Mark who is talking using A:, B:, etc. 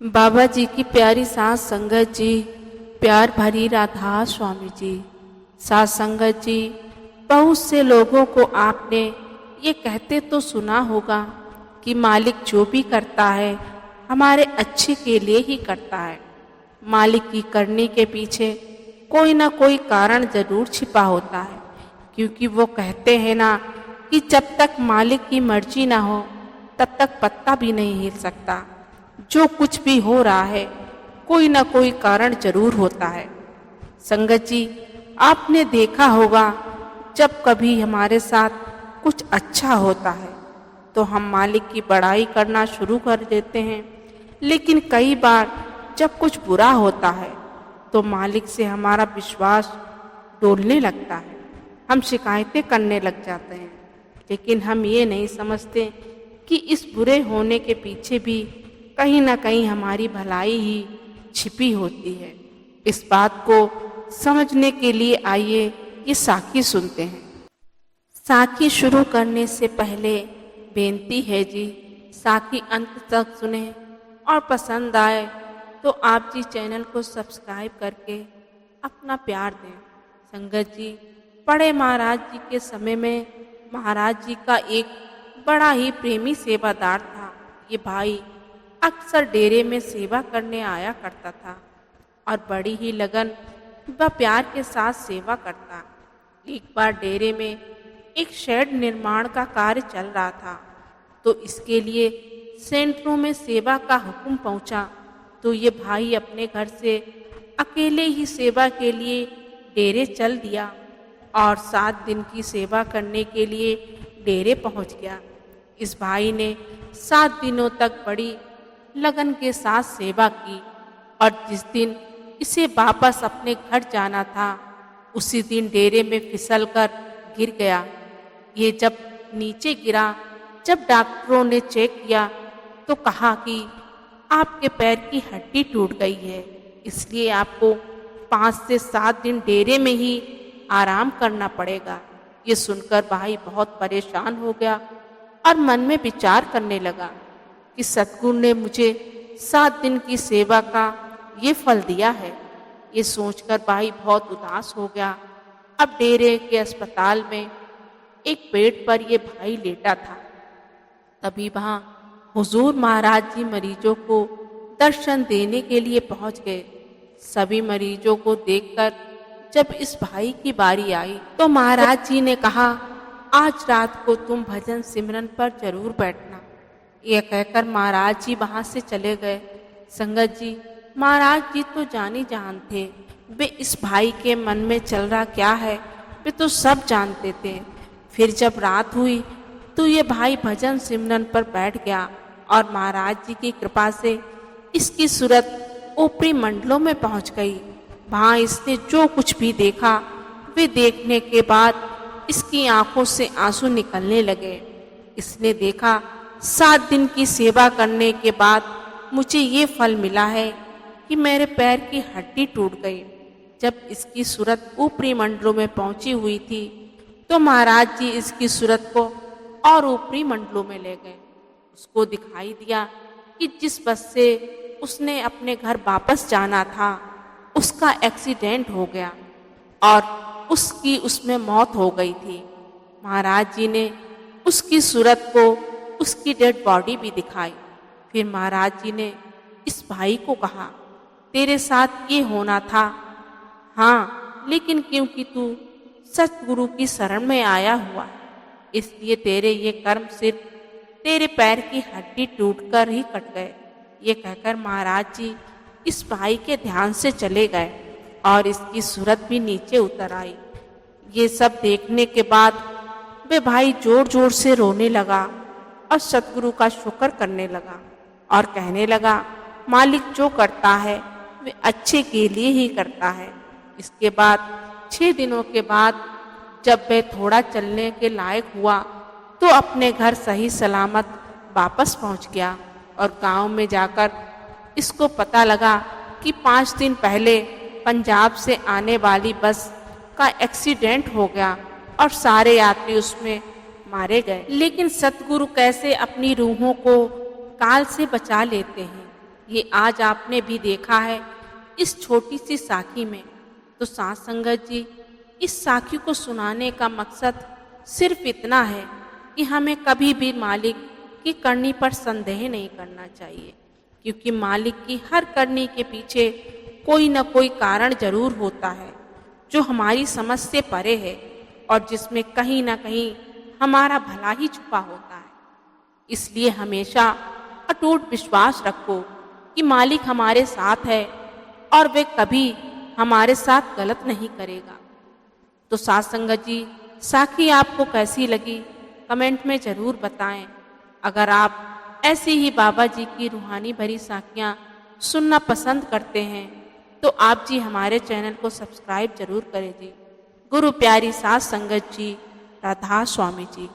A: बाबा जी की प्यारी सास संगत जी, प्यार भरी राधा स्वामी जी। सास संगत जी, बहुत से लोगों को आपने ये कहते तो सुना होगा कि मालिक जो भी करता है हमारे अच्छे के लिए ही करता है। मालिक की करने के पीछे कोई ना कोई कारण जरूर छिपा होता है, क्योंकि वो कहते हैं ना कि जब तक मालिक की मर्जी ना हो तब तक पत्ता भी नहीं हिल सकता। जो कुछ भी हो रहा है कोई ना कोई कारण जरूर होता है। संगत जी, आपने देखा होगा जब कभी हमारे साथ कुछ अच्छा होता है तो हम मालिक की बड़ाई करना शुरू कर देते हैं, लेकिन कई बार जब कुछ बुरा होता है तो मालिक से हमारा विश्वास डोलने लगता है। हम शिकायतें करने लग जाते हैं, लेकिन हम ये नहीं समझते कि इस बुरे होने के पीछे भी कहीं ना कहीं हमारी भलाई ही छिपी होती है। इस बात को समझने के लिए आइए ये साखी सुनते हैं। साखी शुरू करने से पहले बेनती है जी, साखी अंत तक सुने और पसंद आए तो आप जी चैनल को सब्सक्राइब करके अपना प्यार दें। संगत जी, बड़े महाराज जी के समय में महाराज जी का एक बड़ा ही प्रेमी सेवादार था। ये भाई अक्सर डेरे में सेवा करने आया करता था और बड़ी ही लगन व प्यार के साथ सेवा करता। एक बार डेरे में एक शेड निर्माण का कार्य चल रहा था, तो इसके लिए सेंटरों में सेवा का हुक्म पहुंचा। तो ये भाई अपने घर से अकेले ही सेवा के लिए डेरे चल दिया और 7 दिन की सेवा करने के लिए डेरे पहुंच गया। इस भाई ने 7 दिनों तक बड़ी लगन के साथ सेवा की और जिस दिन इसे वापस अपने घर जाना था उसी दिन डेरे में फिसलकर गिर गया। ये जब नीचे गिरा, जब डॉक्टरों ने चेक किया तो कहा कि आपके पैर की हड्डी टूट गई है, इसलिए आपको 5 से 7 दिन डेरे में ही आराम करना पड़ेगा। ये सुनकर भाई बहुत परेशान हो गया और मन में विचार करने लगा कि सतगुरु ने मुझे 7 दिन की सेवा का ये फल दिया है। ये सोचकर भाई बहुत उदास हो गया। अब डेरे के अस्पताल में एक बेड पर ये भाई लेटा था। तभी वहाँ हुजूर महाराज जी मरीजों को दर्शन देने के लिए पहुंच गए। सभी मरीजों को देखकर जब इस भाई की बारी आई तो महाराज जी ने कहा, आज रात को तुम भजन सिमरन पर जरूर बैठना। यह कहकर महाराज जी वहां से चले गए। संगत जी, महाराज जी तो जानी जान थे, वे इस भाई के मन में चल रहा क्या है वे तो सब जानते थे। फिर जब रात हुई तो ये भाई भजन सिमरन पर बैठ गया और महाराज जी की कृपा से इसकी सूरत ऊपरी मंडलों में पहुंच गई। वहां इसने जो कुछ भी देखा वे देखने के बाद इसकी आंखों से आंसू निकलने लगे। इसने देखा 7 दिन की सेवा करने के बाद मुझे ये फल मिला है कि मेरे पैर की हड्डी टूट गई। जब इसकी सूरत ऊपरी मंडलों में पहुंची हुई थी तो महाराज जी इसकी सूरत को और ऊपरी मंडलों में ले गए। उसको दिखाई दिया कि जिस बस से उसने अपने घर वापस जाना था उसका एक्सीडेंट हो गया और उसकी उसमें मौत हो गई थी। महाराज जी ने उसकी सूरत को उसकी डेड बॉडी भी दिखाई। फिर महाराज जी ने इस भाई को कहा, तेरे साथ ये होना था। हाँ, लेकिन क्योंकि तू सतगुरु की शरण में आया हुआ इसलिए तेरे ये कर्म सिर्फ तेरे पैर की हड्डी टूटकर ही कट गए। ये कहकर महाराज जी इस भाई के ध्यान से चले गए और इसकी सूरत भी नीचे उतर आई। ये सब देखने के बाद वे भाई जोर जोर से रोने लगा और सतगुरु का शुक्र करने लगा और कहने लगा, मालिक जो करता है वे अच्छे के लिए ही करता है। इसके बाद 6 दिनों के बाद जब वह थोड़ा चलने के लायक हुआ तो अपने घर सही सलामत वापस पहुंच गया और गांव में जाकर इसको पता लगा कि 5 दिन पहले पंजाब से आने वाली बस का एक्सीडेंट हो गया और सारे यात्री उसमें मारे गए। लेकिन सतगुरु कैसे अपनी रूहों को काल से बचा लेते हैं, ये आज आपने भी देखा है इस छोटी सी साखी में। तो साथ संगत जी, इस साखी को सुनाने का मकसद सिर्फ इतना है कि हमें कभी भी मालिक की करनी पर संदेह नहीं करना चाहिए, क्योंकि मालिक की हर करनी के पीछे कोई न कोई कारण जरूर होता है जो हमारी समझ से परे है और जिसमें कहीं ना कहीं हमारा भला ही छुपा होता है। इसलिए हमेशा अटूट विश्वास रखो कि मालिक हमारे साथ है और वे कभी हमारे साथ गलत नहीं करेगा। तो साथ संगत जी, साखी आपको कैसी लगी कमेंट में ज़रूर बताएं। अगर आप ऐसी ही बाबा जी की रूहानी भरी साखियाँ सुनना पसंद करते हैं तो आप जी हमारे चैनल को सब्सक्राइब जरूर करें जी। गुरु प्यारी साथ संगत जी, राधा स्वामी जी।